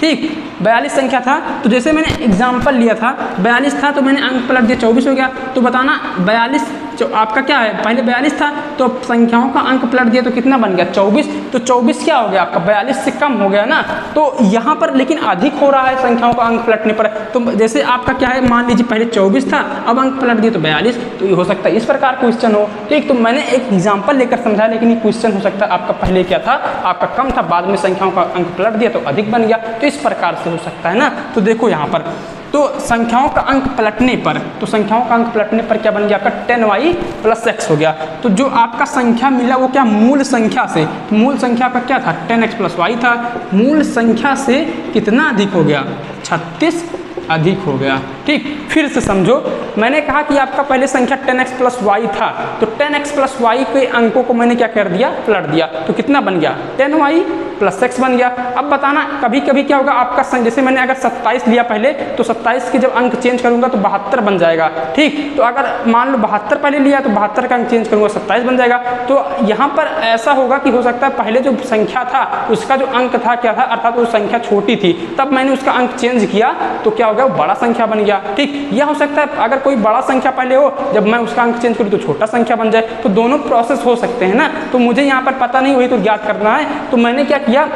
ठीक 42 संख्या था, तो जैसे मैंने एग्जाम्पल लिया था 42 था तो मैंने अंक पलट दिया 24 हो गया। तो बताना 42 आपका क्या है, पहले 42 था तो संख्याओं का अंक पलट दिया तो कितना बन गया, 24। तो 24 क्या हो गया आपका, 42 से कम हो गया ना। तो यहाँ पर लेकिन अधिक हो रहा है संख्याओं का अंक पलटने पर। तो जैसे आपका क्या है, मान लीजिए पहले 24 था, अब अंक पलट दिए तो 42, तो ये हो सकता है इस प्रकार क्वेश्चन हो। ठीक, तो मैंने एक एग्जाम्पल लेकर समझा, लेकिन ये क्वेश्चन हो सकता है आपका पहले क्या था, आपका कम था, बाद में संख्याओं का अंक पलट दिया तो अधिक बन गया, तो इस प्रकार से हो सकता है ना। तो देखो यहाँ पर तो संख्याओं का अंक पलटने पर, तो संख्याओं का अंक पलटने पर क्या बन गया आपका, 10y प्लस x हो गया। तो जो आपका संख्या मिला वो क्या, मूल संख्या से, मूल संख्या का क्या था, 10x प्लस वाई था, मूल संख्या से कितना अधिक हो गया, 36 अधिक हो गया। ठीक, फिर से समझो, मैंने कहा कि आपका पहले संख्या 10x प्लस वाई था, तो 10x प्लस वाई के अंकों को मैंने क्या कर दिया, पलट दिया, तो कितना बन गया, 10y प्लस x बन गया। अब बताना कभी कभी क्या होगा आपका, जैसे मैंने अगर 27 लिया पहले, तो 27 के जब अंक चेंज करूंगा तो 72 बन जाएगा। ठीक, तो अगर मान लो 72 पहले लिया तो 72 का अंक चेंज करूंगा 27 बन जाएगा। तो यहाँ पर ऐसा होगा कि हो सकता है पहले जो संख्या था उसका जो अंक था क्या था, अर्थात वो संख्या छोटी थी, तब मैंने उसका अंक चेंज किया तो क्या हो गया, वो बड़ा संख्या बन गया। ठीक, यह हो सकता है अगर कोई बड़ा संख्या पहले हो, जब मैं उसका अंक चेंज करूँ तो छोटा संख्या बन जाए, तो दोनों प्रोसेस हो सकते हैं ना। तो मुझे यहाँ पर पता नहीं, वही तो ज्ञात करना है। तो मैंने क्या किया,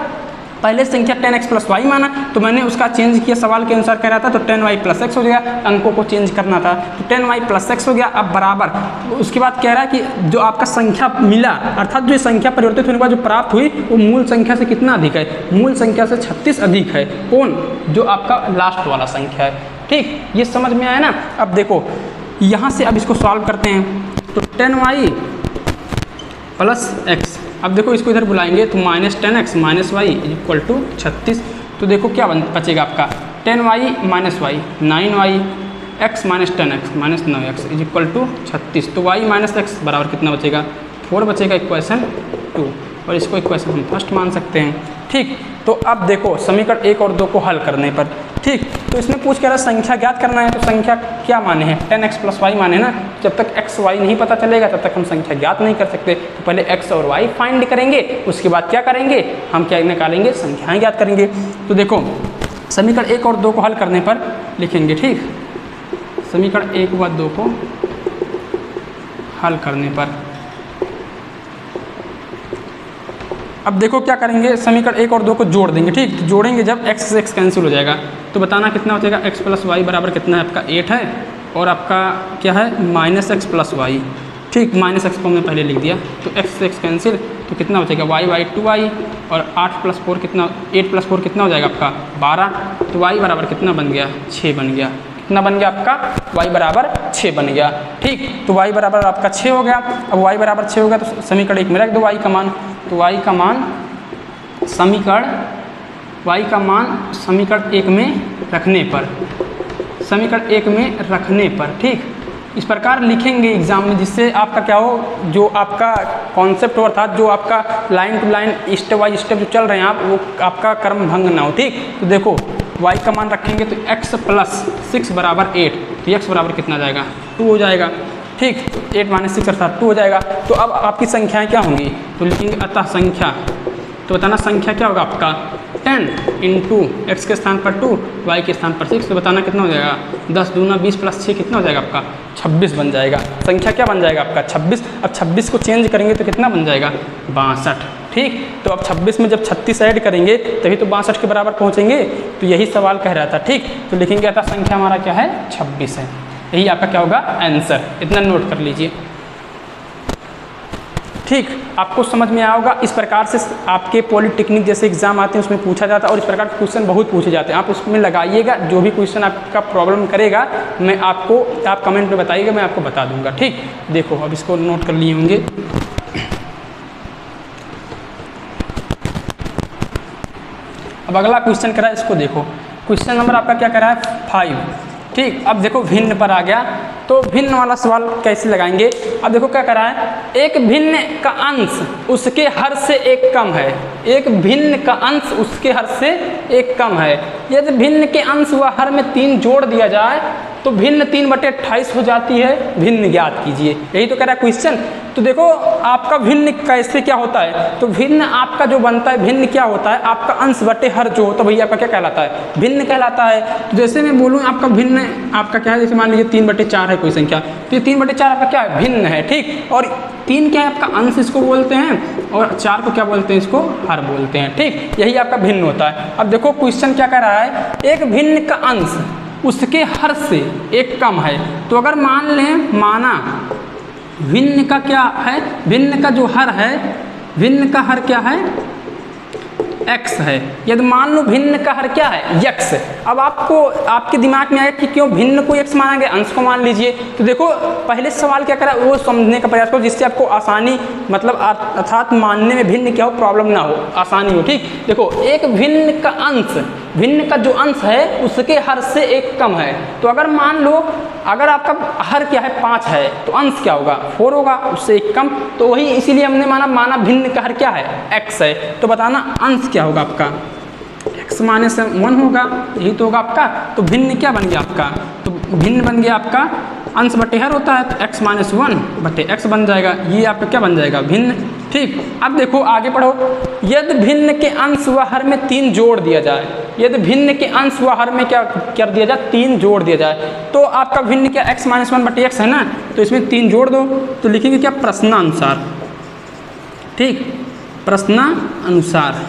पहले संख्या 10x प्लस वाई माना, तो मैंने उसका चेंज किया, सवाल के अनुसार कह रहा था, तो 10y प्लस एक्स हो गया, अंकों को चेंज करना था, तो 10y प्लस एक्स हो गया। अब बराबर उसके बाद कह रहा है कि जो आपका संख्या मिला, अर्थात जो संख्या परिवर्तित होने के बाद जो प्राप्त हुई वो मूल संख्या से कितना अधिक है, मूल संख्या से 36 अधिक है। कौन? जो आपका लास्ट वाला संख्या है। ठीक, ये समझ में आया ना। अब देखो यहाँ से अब इसको सॉल्व करते हैं, तो 10y प्लस एक्स, अब देखो इसको इधर बुलाएंगे तो -10x minus Y equal to 36। तो देखो क्या बचेगा आपका 10y minus y 9y, x minus 10x minus 9x is equal to 36। तो y माइनस एक्स बराबर कितना बचेगा 4 बचेगा, इक्वेशन 2, और इसको इक्वेशन हम फर्स्ट मान सकते हैं। ठीक, तो अब देखो समीकरण 1 और 2 को हल करने पर, ठीक, तो इसमें पूछ कह रहा संख्या ज्ञात करना है, तो संख्या क्या माने हैं 10x प्लस वाई माने ना, जब तक x y नहीं पता चलेगा तब तक हम संख्या ज्ञात नहीं कर सकते। तो पहले x और y फाइंड करेंगे, उसके बाद क्या करेंगे, हम क्या निकालेंगे, संख्याएं ज्ञात करेंगे। तो देखो समीकरण 1 और 2 को हल करने पर लिखेंगे, ठीक, समीकरण 1 व 2 को हल करने पर अब देखो क्या करेंगे, समीकरण 1 और 2 को जोड़ देंगे। ठीक, तो जोड़ेंगे जब x से x कैंसिल हो जाएगा, तो बताना कितना हो जाएगा, x प्लस वाई बराबर कितना है आपका 8 है, और आपका क्या है -x प्लस वाई। ठीक, -x को हमने पहले लिख दिया, तो x से x कैंसिल, तो कितना हो जाएगा y 2y, और 8 प्लस 4 कितना, 8 प्लस 4 कितना हो जाएगा आपका 12, तो y बराबर कितना बन गया 6 बन गया। कितना बन गया आपका y बराबर 6 बन गया। ठीक, तो y बराबर आपका 6 हो गया। अब y बराबर 6 हो गया तो समीकरण 1 में रख दो y का मान, तो y का मान समीकरण 1 में रखने पर, समीकरण 1 में रखने पर, ठीक, इस प्रकार लिखेंगे एग्जाम में, जिससे आपका क्या हो, जो आपका कॉन्सेप्ट हो, अर्थात जो आपका line to line step by step जो चल रहे हैं आप, वो आपका कर्म भंग ना हो। ठीक, तो देखो y का मान रखेंगे तो x प्लस 6 बराबर 8, तो x बराबर कितना आ जाएगा 2 हो जाएगा। ठीक, 8 माइनस 6 अर्थात 2 हो जाएगा। तो अब आपकी संख्याएं क्या होंगी, तो लिखेंगे अतः संख्या, तो बताना संख्या क्या होगा आपका 10 इंटू एक्स के स्थान पर 2, वाई के स्थान पर 6, तो बताना कितना हो जाएगा 10 दूना 20 प्लस 6 कितना हो जाएगा आपका 26 बन जाएगा। संख्या क्या बन जाएगा आपका 26। अब 26 को चेंज करेंगे तो कितना बन जाएगा 62। ठीक, तो अब 26 में जब 36 ऐड करेंगे तभी तो 62 के बराबर पहुँचेंगे, तो यही सवाल कह रहा था। ठीक, तो लिखेंगे अतः संख्या हमारा क्या है 26 है, यही आपका क्या होगा आंसर। इतना नोट कर लीजिए। ठीक, आपको समझ में आया होगा। इस प्रकार से आपके पॉलिटेक्निक जैसे एग्जाम आते हैं उसमें पूछा जाता है, और इस प्रकार के क्वेश्चन बहुत पूछे जाते हैं। आप उसमें लगाइएगा, जो भी क्वेश्चन आपका प्रॉब्लम करेगा मैं आपको, आप कमेंट में बताइएगा, मैं आपको बता दूंगा। ठीक, देखो अब इसको नोट कर लिए होंगे। अब अगला क्वेश्चन करा है, इसको देखो। क्वेश्चन नंबर आपका क्या करा है 5। ठीक, अब देखो भिन्न पर आ गया, तो भिन्न वाला सवाल कैसे लगाएंगे। अब देखो क्या करा है, एक भिन्न का अंश उसके हर से एक कम है, एक भिन्न का अंश उसके हर से एक कम है। यदि भिन्न के अंश व हर में 3 जोड़ दिया जाए तो भिन्न 3/28 हो जाती है, भिन्न ज्ञात कीजिए। यही तो कह रहा है क्वेश्चन। तो देखो आपका भिन्न कैसे क्या होता है, तो भिन्न आपका जो बनता है, भिन्न क्या होता है आपका अंश बटे हर जो, तो भैया आपका क्या कहलाता है भिन्न कहलाता है। तो जैसे मैं बोलूँ आपका भिन्न आपका क्या है, जैसे मान लीजिए 3/4 है कोई संख्या, तो ये 3/4 आपका क्या है भिन्न है। ठीक, और 3 क्या है आपका अंश इसको बोलते हैं, और 4 को क्या बोलते हैं, इसको हर बोलते हैं। ठीक, यही आपका भिन्न होता है। अब देखो क्वेश्चन क्या कह रहा है, एक भिन्न का अंश उसके हर से एक कम है। तो अगर मान लें, माना भिन्न का क्या है, भिन्न का जो हर है, भिन्न का हर क्या है x है। यदि मान लो भिन्न का हर क्या है x। अब आपको आपके दिमाग में आया कि क्यों भिन्न को x माना गया, अंश को मान लीजिए। तो देखो पहले सवाल क्या करा वो समझने का प्रयास करो, जिससे आपको आसानी, मतलब अर्थात मानने में भिन्न क्या हो प्रॉब्लम ना हो, आसानी हो। ठीक, देखो एक भिन्न का अंश, भिन्न का जो अंश है उसके हर से एक कम है। तो अगर मान लो अगर आपका हर क्या है 5 है तो अंश क्या होगा 4 होगा, उससे एक कम। तो वही इसीलिए हमने माना भिन्न का हर क्या है x है। तो बताना अंश क्या होगा आपका x माइनस 1 होगा, यही तो होगा आपका। तो भिन्न क्या बन गया आपका, तो भिन्न बन गया आपका अंश बटे हर होता है, तो x माइनस 1 बटे x बन जाएगा। ये आपका क्या बन जाएगा भिन्न। ठीक, अब देखो आगे पढ़ो। यदि भिन्न के अंश व हर में 3 जोड़ दिया जाए, यदि भिन्न के अंश व हर में क्या कर दिया जाए 3 जोड़ दिया जाए, तो आपका भिन्न क्या x माइनस 1 बटे x है ना, तो इसमें 3 जोड़ दो, तो लिखेंगे क्या प्रश्नानुसार। ठीक, प्रश्नानुसार।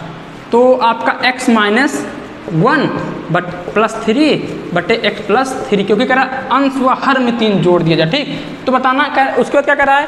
तो आपका x माइनस 1 बट प्लस 3 बटे x प्लस 3, क्योंकि कह रहा है अंश व हर में 3 जोड़ दिया जाए। ठीक, तो बताना उसके बाद क्या कर रहा है,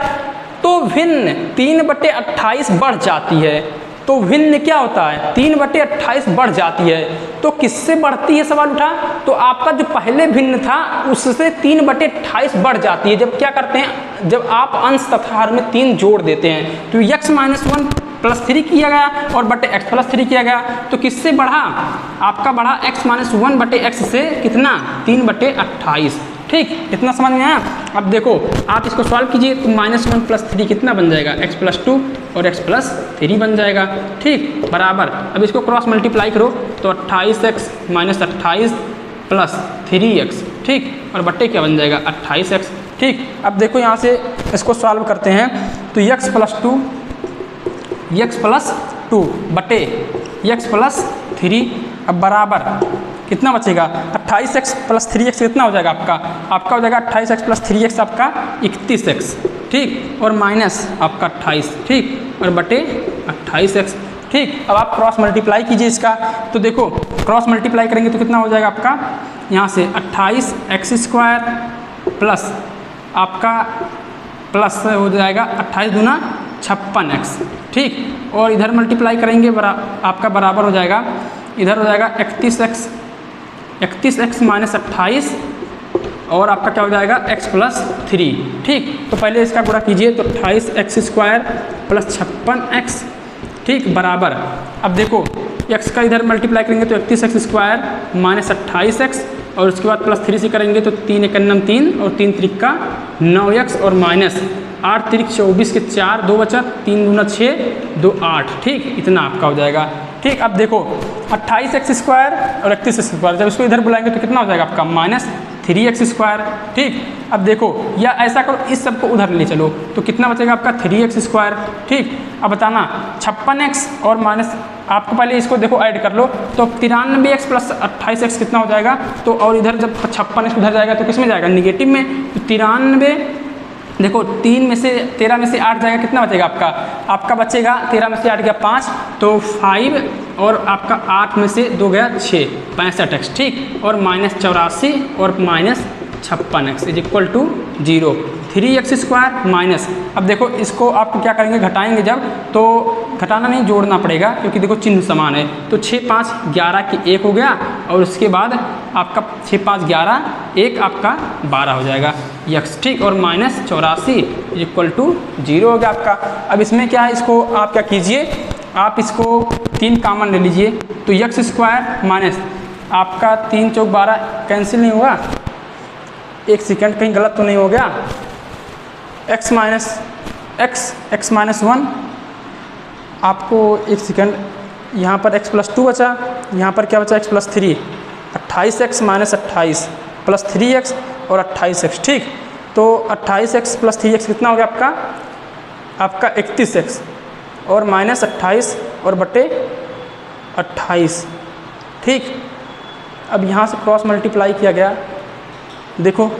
तो भिन्न 3 बटे 28 बढ़ जाती है। तो भिन्न क्या होता है, 3 बटे 28 बढ़ जाती है। तो किससे बढ़ती है सवाल उठा, तो आपका जो पहले भिन्न था उससे 3 बटे 28 बढ़ जाती है। जब क्या करते हैं, जब आप अंश तथा हर में 3 जोड़ देते हैं, तो x माइनस 1 प्लस 3 किया गया और बटे x प्लस 3 किया गया, तो किससे बढ़ा, आपका बढ़ा x माइनस 1 बटे x से कितना, 3 बटे 28। ठीक, इतना समझ में आया। अब देखो आप इसको सॉल्व कीजिए, तो -1 प्लस 3 कितना बन जाएगा, x प्लस 2 और x प्लस 3 बन जाएगा। ठीक, बराबर, अब इसको क्रॉस मल्टीप्लाई करो तो 28x माइनस 28 प्लस 3x, ठीक, और बट्टे क्या बन जाएगा 28x। ठीक, अब देखो यहाँ से इसको सॉल्व करते हैं, तो x प्लस 2 बटे x प्लस 3, अब बराबर कितना बचेगा, 28x प्लस 3x कितना हो जाएगा आपका हो जाएगा 28x प्लस 3x आपका 31x। ठीक, और माइनस आपका 28, ठीक, और बटे 28x। ठीक, अब आप क्रॉस मल्टीप्लाई कीजिए इसका, तो देखो क्रॉस मल्टीप्लाई करेंगे तो कितना हो जाएगा आपका, यहाँ से 28x स्क्वायर प्लस आपका प्लस हो जाएगा 28 दूना 56x। ठीक, और इधर मल्टीप्लाई करेंगे आपका बराबर हो जाएगा, इधर हो जाएगा 31x माइनस 28 और आपका क्या हो जाएगा x प्लस 3। ठीक, तो पहले इसका गुणा कीजिए, तो 28x स्क्वायर प्लस 56x, ठीक, बराबर, अब देखो x का इधर मल्टीप्लाई करेंगे तो 31x स्क्वायर माइनस 28x और उसके बाद प्लस 3 से करेंगे तो 3 × 9 3 और 3 × 3 9x और माइनस 8 × 3 24 के 4 2 बचा, 3 दूना 6 2 8। ठीक, इतना आपका हो जाएगा। ठीक, अब देखो 28x स्क्वायर और 31x स्क्वायर, जब इसको इधर बुलाएंगे तो कितना हो जाएगा आपका माइनस 3x स्क्वायर। ठीक, अब देखो या ऐसा करो, इस सबको उधर ले चलो तो कितना बचेगा आपका 3x स्क्वायर। ठीक, अब बताना 56x और माइनस, आपको पहले इसको देखो ऐड कर लो, तो 93x प्लस 28x कितना हो जाएगा, तो और इधर जब 56x उधर जाएगा तो किस में जाएगा, निगेटिव में, तो 93, देखो 3 में से 13 में से 8 जाएगा, कितना बचेगा आपका बचेगा 13 में से 8 गया 5, तो 5 और आपका 8 में से 2 गया 6, 65x। ठीक, और माइनस 84 और minus 56x is equal to 0। 3x square minus, अब देखो इसको आपको क्या करेंगे, घटाएंगे जब, तो घटाना नहीं जोड़ना पड़ेगा क्योंकि देखो चिन्ह समान है, तो 6 5 11 की 1 हो गया और उसके बाद आपका 6 5 11 1 आपका 12 हो जाएगा x। ठीक, और माइनस 84 इक्वल टू 0 हो गया आपका। अब इसमें क्या है, इसको आप क्या कीजिए, आप इसको 3 कामन ले लीजिए, तो x स्क्वायर माइनस आपका 3 चौक 12 कैंसिल नहीं हुआ, एक सेकंड कहीं गलत तो नहीं हो गया, x माइनस 1, आपको एक सेकंड, यहाँ पर x प्लस 2 बचा, यहाँ पर क्या बचा x plus 3, 28x minus 28 plus 3x और 28x। ठीक, तो 28x प्लस 3x कितना हो गया आपका 31x और माइनस 28 और बटे 28। ठीक, अब यहाँ से क्रॉस मल्टीप्लाई किया गया, देखो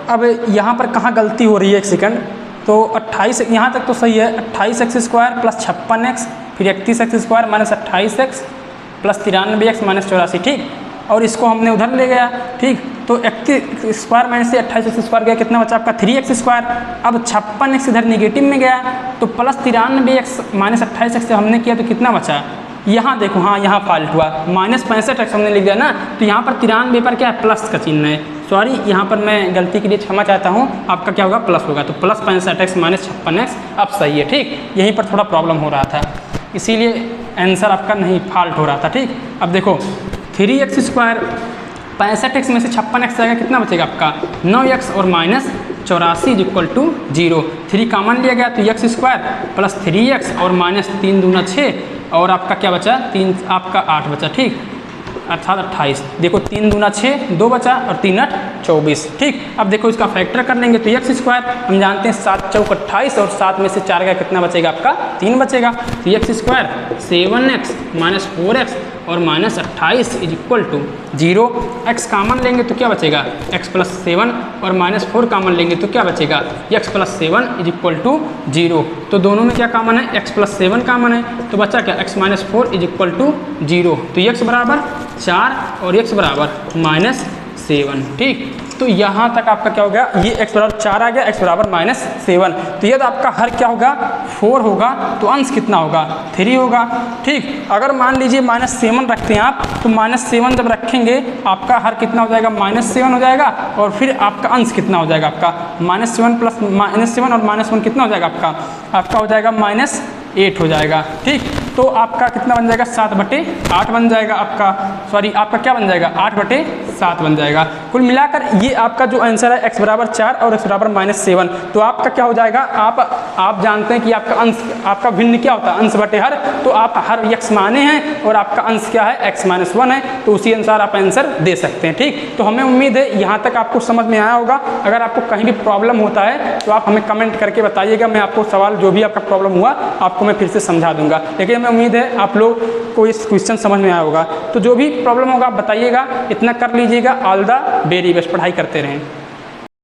अब यहाँ पर कहाँ गलती हो रही है, एक सेकंड, तो 28 यहाँ तक तो सही है, 28x स्क्वायर प्लस 56x फिर 31x square minus 28x plus 93x minus 84। ठीक, और इसको हमने उधर ले गया। ठीक, तो 31 स्क्वायर माइनस से 28x स्क्वायर गया, कितना बचा आपका 3x स्क्वायर। अब 56x इधर निगेटिव में गया तो प्लस 93x माइनस 28x से हमने किया तो कितना बचा, यहाँ देखो, हाँ यहाँ फॉल्ट हुआ, माइनस 65x हमने लिख दिया ना, तो यहाँ पर 93 पर क्या है, प्लस का चिन्ह है, सॉरी यहाँ पर मैं गलती के लिए क्षमा चाहता हूँ, आपका क्या होगा प्लस होगा, तो प्लस 65x माइनस 56x अब सही है। ठीक, यहीं पर थोड़ा प्रॉब्लम हो रहा था, इसीलिए आंसर आपका नहीं फॉल्ट हो रहा था। ठीक, अब देखो 3x स्क्वायर 65x में से 56x जाएगा, कितना बचेगा आपका 9x और माइनस 84 इक्वल टू 0। 3 कामन लिया गया तो x स्क्वायर प्लस 3x और माइनस 3 दूना 6 और आपका क्या बचा 3 आपका 8 बचा। ठीक, अर्थात 28। देखो 3 दूना 6 2 बचा और 3 8 24। ठीक, अब देखो इसका फैक्टर कर लेंगे तो x स्क्वायर हम जानते हैं 7 चौक 28 और 7 में से 4 का कितना बचेगा आपका 3 बचेगा, तो x square 7x minus 4x और minus 28 is equal to 0। X common लेंगे तो क्या बचेगा, एक्स प्लस 7 और माइनस 4 कामन लेंगे तो क्या बचेगा, x plus 7 is equal to 0। तो दोनों में क्या कामन है, एक्स प्लस 7 कामन है, तो बचा क्या, x minus 4 is equal to 0। तो एक्स बराबर 4 और एक्स बराबर माइनस 7। ठीक, तो यहाँ तक आपका क्या हो गया, ये x बराबर 4 आ गया, x बराबर माइनस 7। तो ये तो आपका हर क्या होगा, 4 होगा, तो अंश कितना होगा, 3 होगा। ठीक, अगर मान लीजिए माइनस 7 रखते हैं आप, तो माइनस 7 जब रखेंगे आपका हर कितना हो जाएगा, माइनस 7 हो जाएगा, और फिर आपका अंश कितना हो जाएगा, आपका -7 प्लस -7 और -1 कितना हो जाएगा, आपका हो जाएगा -8 हो जाएगा। ठीक, तो आपका कितना बन जाएगा, 7/8 बन जाएगा आपका, सॉरी आपका क्या बन जाएगा, 8/7 बन जाएगा। कुल मिलाकर ये आपका जो आंसर है x बराबर 4 और x बराबर -7। तो आपका क्या हो जाएगा, आप जानते हैं कि आपका अंश, आपका भिन्न क्या होता है, अंश बटे हर, तो आप हर x माने हैं और आपका अंश क्या है, x-1 है, तो उसी अनुसार आप आंसर दे सकते हैं। ठीक, तो हमें उम्मीद है यहाँ तक आपको समझ में आया होगा। अगर आपको कहीं भी प्रॉब्लम होता है तो आप हमें कमेंट करके बताइएगा, मैं आपको सवाल जो भी आपका प्रॉब्लम हुआ आपको मैं फिर से समझा दूंगा। लेकिन हमें उम्मीद है आप लोग को इस क्वेश्चन समझ में आया होगा। तो जो भी प्रॉब्लम होगा आप बताइएगा, इतना कर लीजिएगा। ऑल द वेरी बेस्ट, पढ़ाई करते रहें।